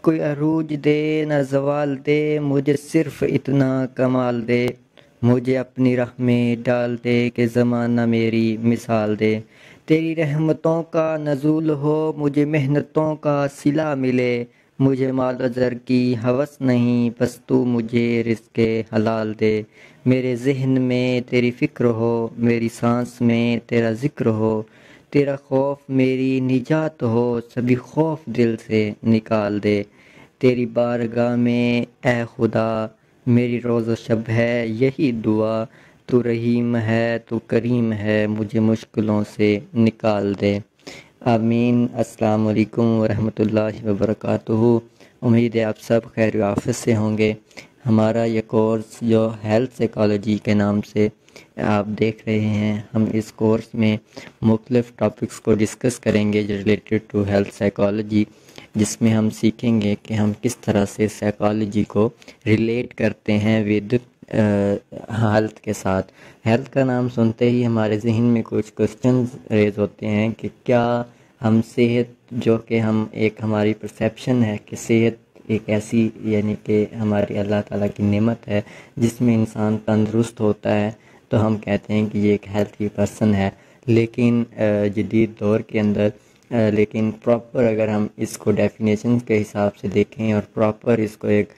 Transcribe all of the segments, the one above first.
کوئی عروج دے نہ زوال دے، مجھے صرف اتنا کمال دے۔ مجھے اپنی راہ میں ڈال دے کہ زمانہ میری مثال دے۔ تیری رحمتوں کا نزول ہو، مجھے محنتوں کا صلہ ملے۔ مجھے مال و زر کی ہوس نہیں، بس تو مجھے رزق حلال دے۔ میرے ذہن میں تیری فکر ہو، میری سانس میں تیرا ذکر ہو۔ تیرا خوف میری نجات ہو، سبھی خوف دل سے نکال دے۔ تیری بارگاہ میں اے خدا میری روز و شب ہے یہی دعا، تو رحیم ہے تو کریم ہے، مجھے مشکلوں سے نکال دے۔ آمین۔ السلام علیکم ورحمۃ اللہ وبرکاتہ۔ امید ہے آپ سب خیر و عافیت سے ہوں گے۔ ہمارا یہ کورس جو ہیلتھ سائیکالوجی کے نام سے آپ دیکھ رہے ہیں، ہم اس کورس میں مختلف ٹاپکس کو ڈسکس کریں گے جو ریلیٹڈ ٹو ہیلتھ سائیکالوجی، جس میں ہم سیکھیں گے کہ ہم کس طرح سے سائیکالوجی کو ریلیٹ کرتے ہیں ود ہیلتھ کے ساتھ۔ ہیلتھ کا نام سنتے ہی ہمارے ذہن میں کچھ کوسچنز ریز ہوتے ہیں کہ کیا ہم صحت، جو کہ ہم ایک ہماری پرسیپشن ہے کہ صحت ایک ایسی یعنی کہ ہماری اللہ تعالیٰ کی نعمت ہے جس میں انسان تندرست ہوتا ہے، تو ہم کہتے ہیں کہ یہ ایک ہیلتھی پرسن ہے۔ لیکن جدید دور کے اندر لیکن پراپر اگر ہم اس کو ڈیفینیشن کے حساب سے دیکھیں اور پراپر اس کو ایک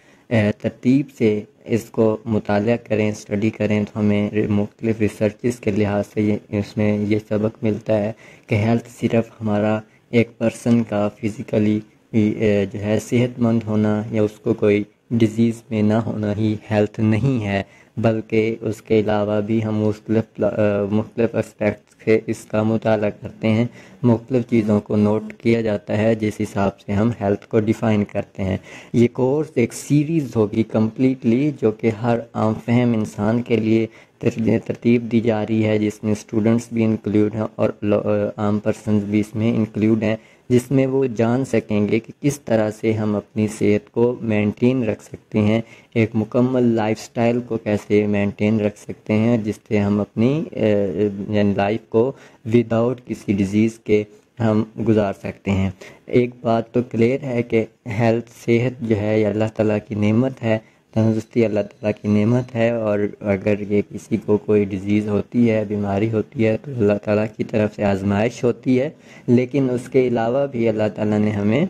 ترتیب سے اس کو مطالعہ کریں، اسٹڈی کریں، تو ہمیں مختلف ریسرچز کے لحاظ سے اس میں یہ سبق ملتا ہے کہ ہیلتھ صرف ہمارا ایک پرسن کا فزیکلی جو ہے صحت مند ہونا یا اس کو کوئی ڈیزیز میں نہ ہونا ہی ہیلتھ نہیں ہے، بلکہ اس کے علاوہ بھی ہم مختلف اسپیکٹس سے اس کا مطالعہ کرتے ہیں، مختلف چیزوں کو نوٹ کیا جاتا ہے جس حساب سے ہم ہیلتھ کو ڈیفائن کرتے ہیں۔ یہ کورس ایک سیریز ہوگی کمپلیٹلی، جو کہ ہر عام فہم انسان کے لیے ترتیب دی جا رہی ہے، جس میں اسٹوڈنٹس بھی انکلوڈ ہیں اور عام پرسنز بھی اس میں انکلوڈ ہیں، جس میں وہ جان سکیں گے کہ کس طرح سے ہم اپنی صحت کو مینٹین رکھ سکتے ہیں، ایک مکمل لائف سٹائل کو کیسے مینٹین رکھ سکتے ہیں جس سے ہم اپنی لائف کو وداؤٹ کسی ڈیزیز کے ہم گزار سکتے ہیں۔ ایک بات تو کلیئر ہے کہ ہیلتھ، صحت جو ہے یہ اللہ تعالیٰ کی نعمت ہے، تندرستی اللہ تعالیٰ کی نعمت ہے، اور اگر یہ کسی کو کوئی ڈیزیز ہوتی ہے، بیماری ہوتی ہے، تو اللہ تعالیٰ کی طرف سے آزمائش ہوتی ہے، لیکن اس کے علاوہ بھی اللہ تعالیٰ نے ہمیں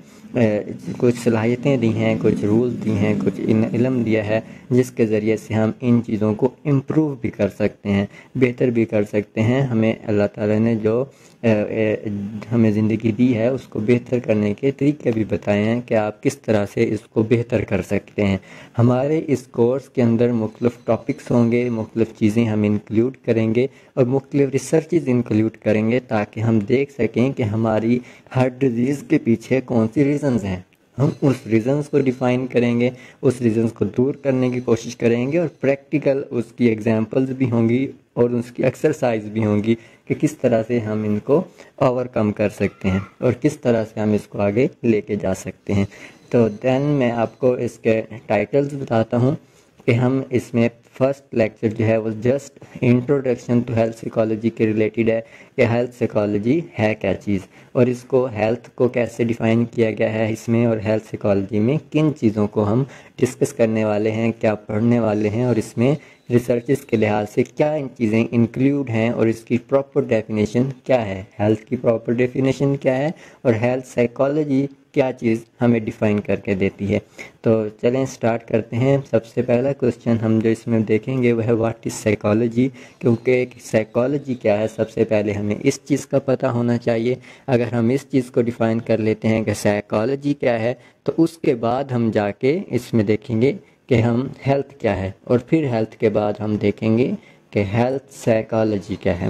کچھ صلاحیتیں دی ہیں، کچھ رولز دی ہیں، کچھ علم دیا ہے، جس کے ذریعے سے ہم ان چیزوں کو امپروو بھی کر سکتے ہیں، بہتر بھی کر سکتے ہیں۔ ہمیں اللہ تعالیٰ نے جو ہمیں زندگی دی ہے اس کو بہتر کرنے کے طریقے بھی بتائے ہیں کہ آپ کس طرح سے اس کو بہتر کر سکتے ہیں۔ ہمارے اس کورس کے اندر مختلف ٹاپکس ہوں گے، مختلف چیزیں ہم انکلوڈ کریں گے اور مختلف ریسرچز انکلوڈ کریں گے تاکہ ہم دیکھ سکیں کہ ہماری ہر ڈیزیز کے پیچھے کون سی ریزنز ہیں۔ ہم اس ریزنز کو ڈیفائن کریں گے، اس ریزنز کو دور کرنے کی کوشش کریں گے، اور پریکٹیکل اس کی ایگزامپلز بھی ہوں گی اور اس کی ایکسرسائز بھی ہوں گی کہ کس طرح سے ہم ان کو اوور کم کر سکتے ہیں اور کس طرح سے ہم اس کو آگے لے کے جا سکتے ہیں۔ تو دین میں آپ کو اس کے ٹائٹلز بتاتا ہوں کہ ہم اس میں فرسٹ لیکچر جو ہے وہ just introduction to health psychology کے ریلیٹڈ ہے کہ ہیلتھ سائیکالوجی ہے کیا چیز، اور اس کو ہیلتھ کو کیسے ڈیفائن کیا گیا ہے اس میں، اور ہیلتھ سائیکالوجی میں کن چیزوں کو ہم ڈسکس کرنے والے ہیں، کیا پڑھنے والے ہیں، اور اس میں ریسرچز کے لحاظ سے کیا ان چیزیں انکلوڈ ہیں، اور اس کی پراپر ڈیفینیشن کیا ہے، ہیلتھ کی پراپر ڈیفینیشن کیا ہے، اور ہیلتھ سائیکالوجی کیا چیز ہمیں ڈیفائن کر کے دیتی ہے۔ تو چلیں سٹارٹ کرتے ہیں۔ سب سے پہلا کوسچن ہم جو اس میں دیکھیں گے وہ ہے واٹ از سائیکالوجی، کیونکہ سائیکالوجی کیا ہے سب سے پہلے ہمیں اس چیز کا پتہ ہونا چاہیے۔ اگر ہم اس چیز کو ڈیفائن کر لیتے ہیں کہ سائیکالوجی کیا ہے، تو اس کے بعد ہم جا کے اس میں دیکھیں گے کہ ہم ہیلتھ کیا ہے، اور پھر ہیلتھ کے بعد ہم دیکھیں گے کہ ہیلتھ سائیکالوجی کیا ہے۔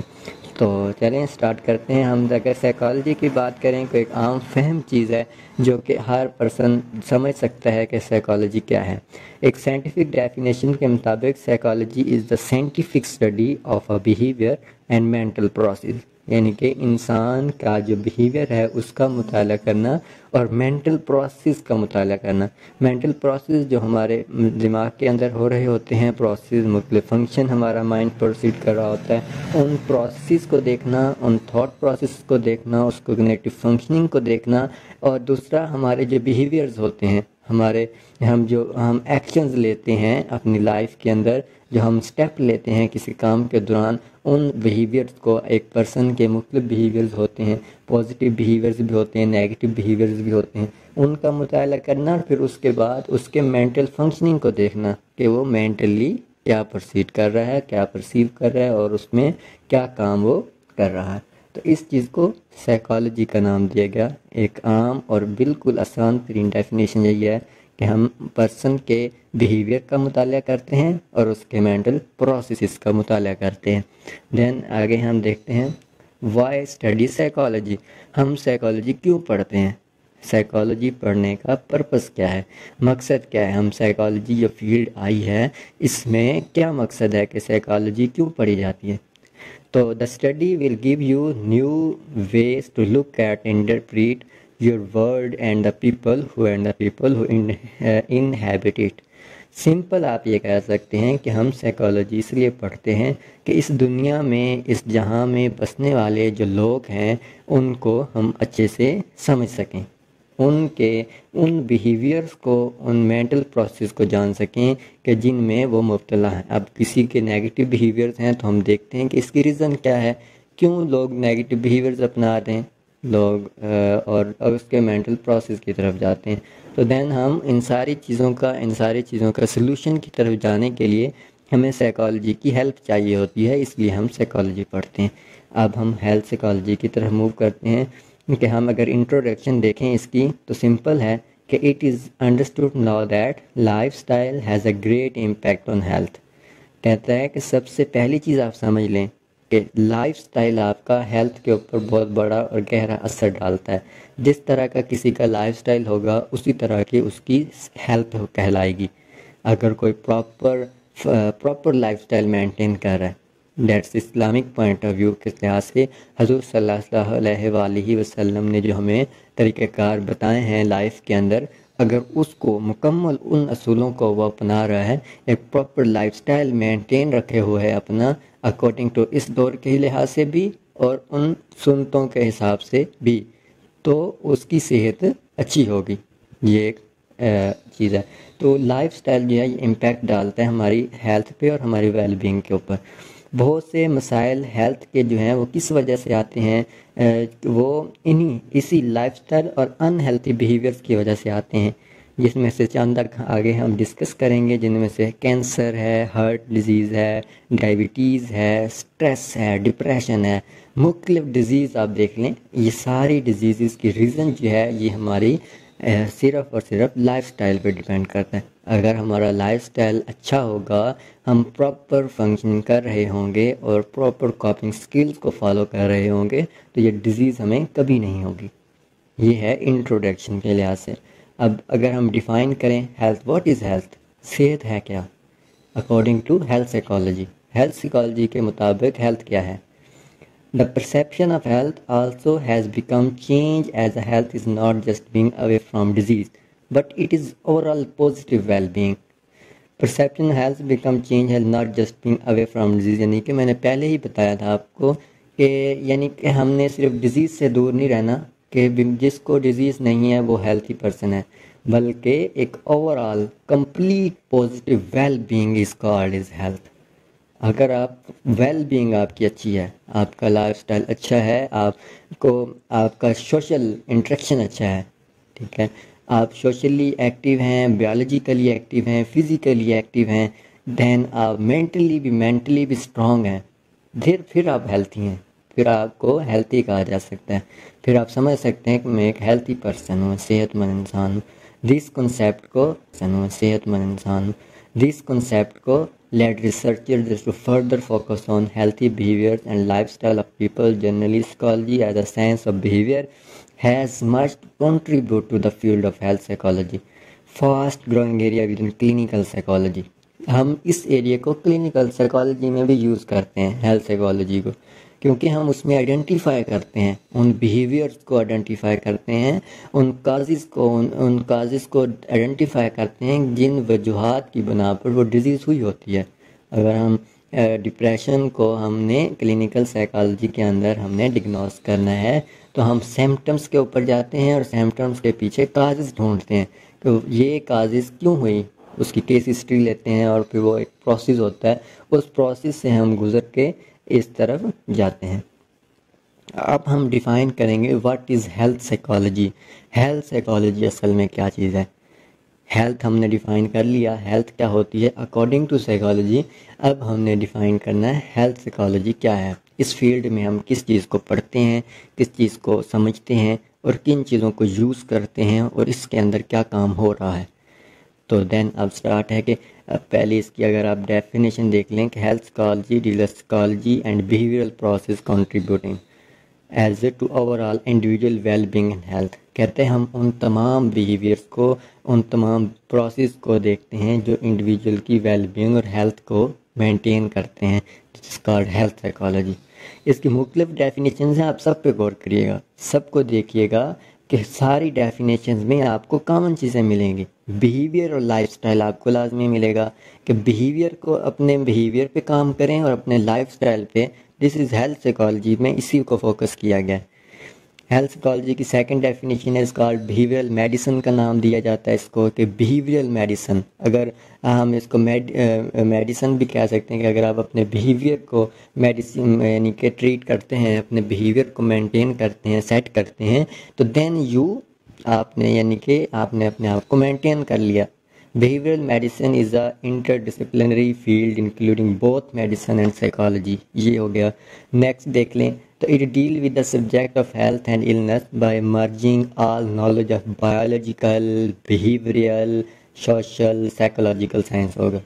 تو چلیں سٹارٹ کرتے ہیں۔ ہم اگر سائیکالوجی کی بات کریں تو ایک عام فہم چیز ہے جو کہ ہر پرسن سمجھ سکتا ہے کہ سائیکالوجی کیا ہے۔ ایک سائنٹیفک ڈیفینیشن کے مطابق psychology is the scientific study of a behaviour and mental process. یعنی کہ انسان کا جو بیہیویئر ہے اس کا مطالعہ کرنا اور مینٹل پروسیس کا مطالعہ کرنا. مینٹل پروسیس جو ہمارے دماغ کے اندر ہو رہے ہوتے ہیں پروسیس، مختلف فنکشن ہمارا مائنڈ پروسیڈ کر رہا ہوتا ہے، ان پروسیس کو دیکھنا، ان تھاٹ پروسیس کو دیکھنا، اس کوگنیٹو فنکشننگ کو دیکھنا. اور دوسرا ہمارے جو بیہیویئرز ہوتے ہیں، ہم ایکشنز لیتے ہیں اپنی لائف کے اندر، جو ہم سٹیپ لیتے ہیں کسی کام کے دوران، ان بیہیویئرز کو، ایک پرسن کے مختلف بیہیویئرز ہوتے ہیں، پازیٹیو بیہیویئرز بھی ہوتے ہیں، نیگیٹو بیہیویئرز بھی ہوتے ہیں، ان کا مطالعہ کرنا. پھر اس کے بعد اس کے مینٹل فنکشننگ کو دیکھنا کہ وہ مینٹلی کیا پرسیڈ کر رہا ہے، کیا پرسیو کر رہا ہے، اور اس میں کیا کام وہ کر رہا ہے. تو اس چیز کو سائیکالوجی کا نام دیا گیا. ایک عام اور بالکل آسان ترین ڈیفینیشن یہی ہے کہ ہم پرسن کے بیہیویئر کا مطالعہ کرتے ہیں اور اس کے مینٹل پروسیسز کا مطالعہ کرتے ہیں. دین آگے ہم دیکھتے ہیں وائی اسٹڈی سائیکالوجی. ہم سائیکالوجی کیوں پڑھتے ہیں؟ سائیکالوجی پڑھنے کا پرپس کیا ہے، مقصد کیا ہے؟ ہم سائیکالوجی جو فیلڈ آئی ہے اس میں کیا مقصد ہے کہ سائیکالوجی کیوں پڑھی جاتی ہے؟ تو the study will give you new ways to look at interpret your world and the people who inhabit it. Simple آپ یہ کہہ سکتے ہیں کہ ہم سائیکالوجی اس لیے پڑھتے ہیں کہ اس دنیا میں، اس جہاں میں بسنے والے جو لوگ ہیں ان کو ہم اچھے سے سمجھ سکیں، ان بیہیویئرز کو، ان مینٹل پروسیس کو جان سکیں کہ جن میں وہ مبتلا ہیں. اب کسی کے نیگیٹو بیہیویئرز ہیں تو ہم دیکھتے ہیں کہ اس کی ریزن کیا ہے، کیوں لوگ نیگیٹو بیہیویئرز اپنا رہے ہیں لوگ، اور اس کے مینٹل پروسیس کی طرف جاتے ہیں. تو دین ہم ان ساری چیزوں کا سلوشن کی طرف جانے کے لیے ہمیں سائیکالوجی کی ہیلپ چاہیے ہوتی ہے، اس لیے ہم سائیکالوجی پڑھتے ہیں. اب ہم ہیلتھ سائیکالوجی کی طرف موو کرتے ہیں کہ ہم اگر انٹروڈکشن دیکھیں اس کی تو سمپل ہے کہ it is understood now that life style has a great impact on health. کہتا ہے کہ سب سے پہلی چیز آپ سمجھ لیں کہ لائف اسٹائل آپ کا ہیلتھ کے اوپر بہت بڑا اور گہرا اثر ڈالتا ہے. جس طرح کا کسی کا لائف اسٹائل ہوگا اسی طرح کی اس کی ہیلتھ کہلائے گی. اگر کوئی پراپر لائف اسٹائل مینٹین کر رہا ہے، that's Islamic point of view کے لحاظ سے حضور صلی اللہ علیہ وآلہ وسلم نے جو ہمیں طریقہ کار بتائے ہیں لائف کے اندر، اگر اس کو مکمل ان اصولوں کو وہ اپنا رہا ہے، ایک پراپر لائف سٹائل مینٹین رکھے ہوئے ہے اپنا اکارڈنگ ٹو اس دور کے لحاظ سے بھی اور ان سنتوں کے حساب سے بھی، تو اس کی صحت اچھی ہوگی. یہ ایک چیز ہے. تو لائف سٹائل جو ہے یہ امپیکٹ ڈالتا ہے ہماری ہیلتھ پہ اور ہماری ویل بینگ کے اوپر. بہت سے مسائل ہیلتھ کے جو ہیں وہ کس وجہ سے آتے ہیں، وہ اسی لائف سٹائل اور ان ہیلتھی بیہیویئرس کی وجہ سے آتے ہیں، جس میں سے چند آگے ہم ڈسکس کریں گے، جن میں سے کینسر ہے، ہارٹ ڈیزیز ہے، ڈائبٹیز ہے، سٹریس ہے، ڈپریشن ہے، مختلف ڈیزیز آپ دیکھ لیں. یہ ساری ڈیزیزز کی ریزن جو ہے یہ ہماری صرف اور صرف لائف سٹائل پہ ڈیپینڈ کرتا ہے. اگر ہمارا لائف سٹائل اچھا ہوگا، ہم پراپر فنکشن کر رہے ہوں گے اور پراپر کاپنگ سکلز کو فالو کر رہے ہوں گے تو یہ ڈیزیز ہمیں کبھی نہیں ہوگی. یہ ہے انٹروڈکشن کے لحاظ سے. اب اگر ہم ڈیفائن کریں ہیلتھ، واٹ از ہیلتھ؟ صحت ہے کیا according to health psychology. Health psychology کے مطابق ہیلتھ کیا ہے؟ The perception of health also has become changed as a health is not just being away from disease, but it is overall positive well-being. Perception of health become changed has not just being away from disease. یعنی کہ میں نے پہلے ہی بتایا تھا آپ کو کہ یعنی کہ ہم نے صرف ڈیزیز سے دور نہیں رہنا کہ جس کو ڈیزیز نہیں ہے وہ ہیلتھی پرسن ہے، بلکہ ایک overall complete positive well being is called as health. اگر آپ ویل بینگ آپ کی اچھی ہے، آپ کا لائف سٹائل اچھا ہے، آپ کا سوشل انٹریکشن اچھا ہے، ٹھیک ہے، آپ سوشلی ایکٹیو ہیں، بیولوجیکلی ایکٹیو ہیں، فزیکلی ایکٹیو ہیں، دین آپ مینٹلی بھی اسٹرانگ ہیں، پھر آپ ہیلتھی ہیں، پھر آپ کو ہیلتھی کہا جا سکتا ہے. پھر آپ سمجھ سکتے ہیں کہ میں ایک ہیلتھی پرسن ہوں، صحت مند انسان ہوں. دس کنسیپٹ کو led researchers to further focus on healthy behaviors and lifestyle of people. Generally, psychology as a science of behavior has much to contribute to the field of health psychology, fast growing area within clinical psychology. ہم اس area کو clinical psychology میں بھی use کرتے ہیں health psychology کو. کیونکہ ہم اس میں آئیڈینٹیفائی کرتے ہیں، ان بیہیویئرس کو آئیڈینٹیفائی کرتے ہیں، ان کازز کو آئیڈینٹیفائی کرتے ہیں جن وجوہات کی بنا پر وہ ڈیزیز ہوئی ہوتی ہے۔ اگر ہم ڈپریشن کو ہم نے کلینکل سائیکالوجی کے اندر ہم نے ڈگنوز کرنا ہے تو ہم سمپٹمس کے اوپر جاتے ہیں اور سمپٹمس کے پیچھے کازز ڈھونڈتے ہیں کہ یہ کازز کیوں ہوئی، اس کی کیس ہسٹری لیتے ہیں، اور پھر وہ ایک پروسیس ہوتا ہے، اس پروسیس سے ہم گزر کے اس طرف جاتے ہیں۔ اب ہم ڈیفائن کریں گے what is health psychology. Health psychology اصل میں کیا چیز ہے؟ ہیلتھ ہم نے ڈیفائن کر لیا، ہیلتھ کیا ہوتی ہے اکارڈنگ ٹو سائیکالوجی۔ اب ہم نے ڈیفائن کرنا ہے ہیلتھ سائیکالوجی کیا ہے، اس فیلڈ میں ہم کس چیز کو پڑھتے ہیں، کس چیز کو سمجھتے ہیں، اور کن چیزوں کو یوز کرتے ہیں، اور اس کے اندر کیا کام ہو رہا ہے۔ تو دین اب سٹارٹ ہے کہ پہلے اس کی اگر آپ ڈیفینیشن دیکھ لیں کہ health psychology deals psychology and behavioural process contributing as a to overall individual well being and health. کہتے ہیں ہم ان تمام بیہیویئرس کو، ان تمام پروسیس کو دیکھتے ہیں جو انڈیویجول کی ویل بینگ اور ہیلتھ کو مینٹین کرتے ہیں، جس از کالڈ ہیلتھ سائیکالوجی۔ اس کی مختلف ڈیفینیشنز ہیں، آپ سب پہ غور کریے گا، سب کو دیکھیے گا کہ ساری ڈیفینیشنز میں آپ کو کامن چیزیں ملیں گی۔ بیہیویئر اور لائف سٹائل آپ کو لازمی ملے گا کہ بیہیویئر کو اپنے بیہیویئر پہ کام کریں اور اپنے لائف سٹائل پہ۔ دس از ہیلتھ سائیکالوجی میں اسی کو فوکس کیا گیا ہے۔ ہیلتھ سائیکالوجی کی سیکنڈ ڈیفینیشن ہے کالڈ بیہیویئرل میڈیسن کا نام دیا جاتا ہے اس کو کہ بیہیویئرل میڈیسن، اگر ہم اس کو میڈیسن بھی کہہ سکتے ہیں کہ اگر آپ اپنے بیہیویئر کو میڈیسن یعنی کہ ٹریٹ کرتے ہیں، اپنے بیہیویئر کو مینٹین کرتے ہیں، سیٹ کرتے ہیں، تو دین آپ نے یعنی کہ آپ نے اپنے آپ کو مینٹین کر لیا۔ Behavioural medicine is a interdisciplinary field including both medicine and psychology. یہ ہو گیا۔ نیکسٹ دیکھ لیں تو it deal with the subject of health and illness by merging all knowledge of biological, behavioural, social, psychological science ہوگا۔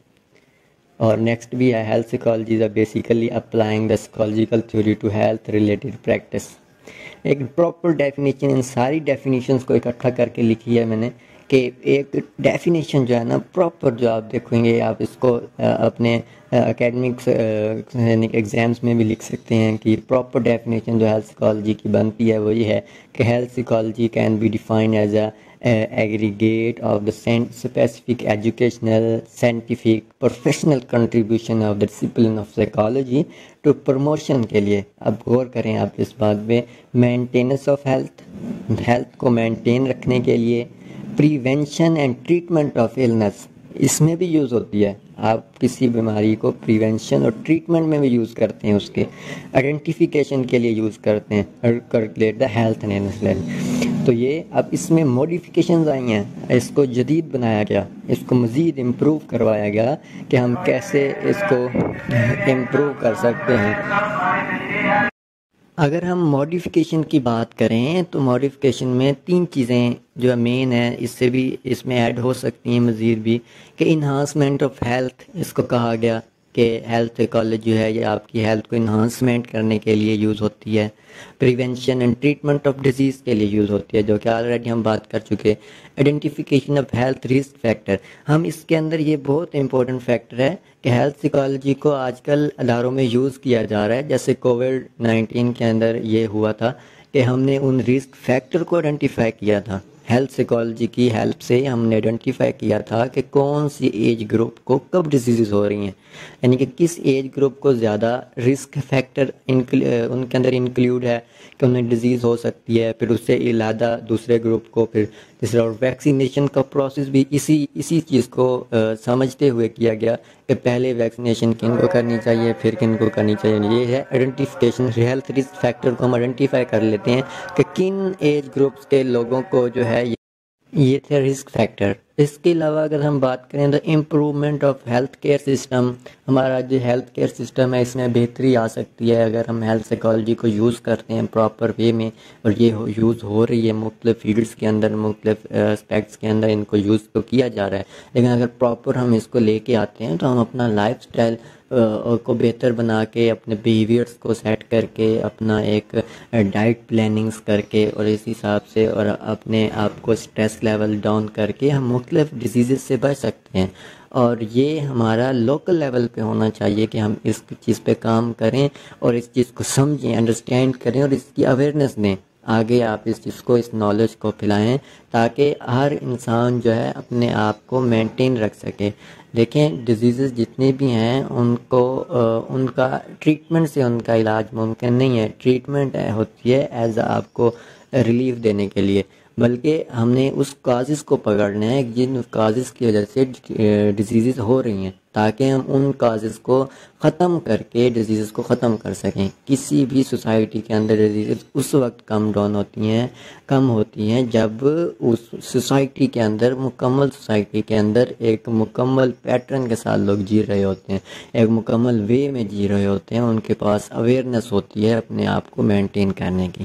اور next بھی ہے health psychology is basically applying the psychological theory to health related practice. ایک proper definition, ان ساری definitions کو اکٹھا کر کے لکھی ہے میں نے کہ ایک ڈیفینیشن جو ہے نا پراپر، جو آپ دیکھیں گے آپ اس کو اپنے اکیڈمکس یعنی کہ ایگزامس میں بھی لکھ سکتے ہیں کہ پراپر ڈیفینیشن جو ہیلتھ سائیکالوجی کی بنتی ہے وہ یہ ہے کہ health psychology can be defined as a aggregate of the specific educational, scientific, professional contribution of the discipline of psychology to promotion کے لیے۔ اب غور کریں آپ اس بات پہ، مینٹیننس آف ہیلتھ کو مینٹین رکھنے کے لیے، prevention and treatment of illness اس میں بھی یوز ہوتی ہے۔ آپ کسی بیماری کو پریونشن اور ٹریٹمنٹ میں بھی یوز کرتے ہیں، اس کے آئیڈینٹیفیکیشن کے لیے یوز کرتے ہیں، calculate the health and level. تو یہ اب اس میں موڈیفیکیشنز آئی ہیں، اس کو جدید بنایا گیا، اس کو مزید امپروو کروایا گیا کہ ہم کیسے اس کو امپروو کر سکتے ہیں۔ اگر ہم موڈیفیکیشن کی بات کریں تو موڈیفیکیشن میں 3 چیزیں جو مین ہیں، اس میں ایڈ ہو سکتی ہیں مزید بھی، کہ انہانسمنٹ آف ہیلتھ اس کو کہا گیا کہ ہیلتھ سائیکالوجی جو ہے یہ آپ کی ہیلتھ کو انہانسمنٹ کرنے کے لیے یوز ہوتی ہے، prevention and treatment of disease کے لیے یوز ہوتی ہے، جو کہ آلریڈی ہم بات کر چکے۔ Identification of health risk factor, ہم اس کے اندر یہ بہت امپورٹنٹ فیکٹر ہے کہ ہیلتھ سائیکالوجی کو آج کل اداروں میں یوز کیا جا رہا ہے۔ جیسے کووڈ-19 کے اندر یہ ہوا تھا کہ ہم نے ان رسک فیکٹر کو آئیڈینٹیفائی کیا تھا، ہیلتھ سائیکالوجی کی ہیلپ سے ہم نے آئیڈینٹیفائی کیا تھا کہ کون سی ایج گروپ کو کب ڈیزیزز ہو رہی ہیں، یعنی کہ کس ایج گروپ کو زیادہ رسک فیکٹر ان کے اندر انکلیوڈ ہے کہ انہیں ڈیزیز ہو سکتی ہے، پھر اس سے علیحدہ دوسرے گروپ کو، پھر تیسرا اور ویکسینیشن کا پروسیس بھی اسی چیز کو سمجھتے ہوئے کیا گیا کہ پہلے ویکسینیشن کن کو کرنی چاہیے پھر کن کو کرنی چاہیے۔ یہ ہے آئیڈینٹیفیکیشن، ہیلتھ رسک فیکٹر کو ہم آئیڈینٹیفائی کر لیتے ہیں کہ کن ایج گروپس کے لوگوں کو جو ہے یہ تھے رسک فیکٹر۔ اس کے علاوہ اگر ہم بات کریں تو improvement of health care system, ہمارا جو ہیلتھ کیئر سسٹم ہے اس میں بہتری آ سکتی ہے اگر ہم ہیلتھ سائیکالوجی کو یوز کرتے ہیں پراپر وے میں، اور یہ یوز ہو رہی ہے مختلف فیلڈس کے اندر، مختلف اسپیکٹس کے اندر ان کو یوز تو کیا جا رہا ہے، لیکن اگر پراپر ہم اس کو لے کے آتے ہیں تو ہم اپنا لائف سٹائل کو بہتر بنا کے، اپنے بیہیویئرس کو سیٹ کر کے، اپنا ایک ڈائٹ پلاننگز کر کے، اور اس حساب سے اور اپنے آپ کو سٹریس لیول ڈاؤن کر کے ہم مختلف ڈیزیزز سے بچ سکتے ہیں۔ اور یہ ہمارا لوکل لیول پہ ہونا چاہیے کہ ہم اس چیز پہ کام کریں اور اس چیز کو سمجھیں، انڈرسٹینڈ کریں اور اس کی اویئرنیس دیں۔ آگے آپ اس چیز کو، اس نالج کو پھیلائیں تاکہ ہر انسان جو ہے اپنے آپ کو مینٹین رکھ سکے۔ دیکھیں ڈیزیزز جتنے بھی ہیں ان کو ان کا ٹریٹمنٹ سے ان کا علاج ممکن نہیں ہے۔ ٹریٹمنٹ ہوتی ہے ایز آپ کو ریلیف دینے کے لیے، بلکہ ہم نے اس کازز کو پکڑنا ہے جن کازز کی وجہ سے ڈیزیزز ہو رہی ہیں، تاکہ ہم ان کازز کو ختم کر کے ڈیزیزز کو ختم کر سکیں۔ کسی بھی سوسائٹی کے اندر ڈیزیزز اس وقت کم ہوتی ہیں جب اس سوسائٹی کے اندر، مکمل سوسائٹی کے اندر ایک مکمل پیٹرن کے ساتھ لوگ جی رہے ہوتے ہیں، ایک مکمل وے میں جی رہے ہوتے ہیں، ان کے پاس اویئرنیس ہوتی ہے اپنے آپ کو مینٹین کرنے کی۔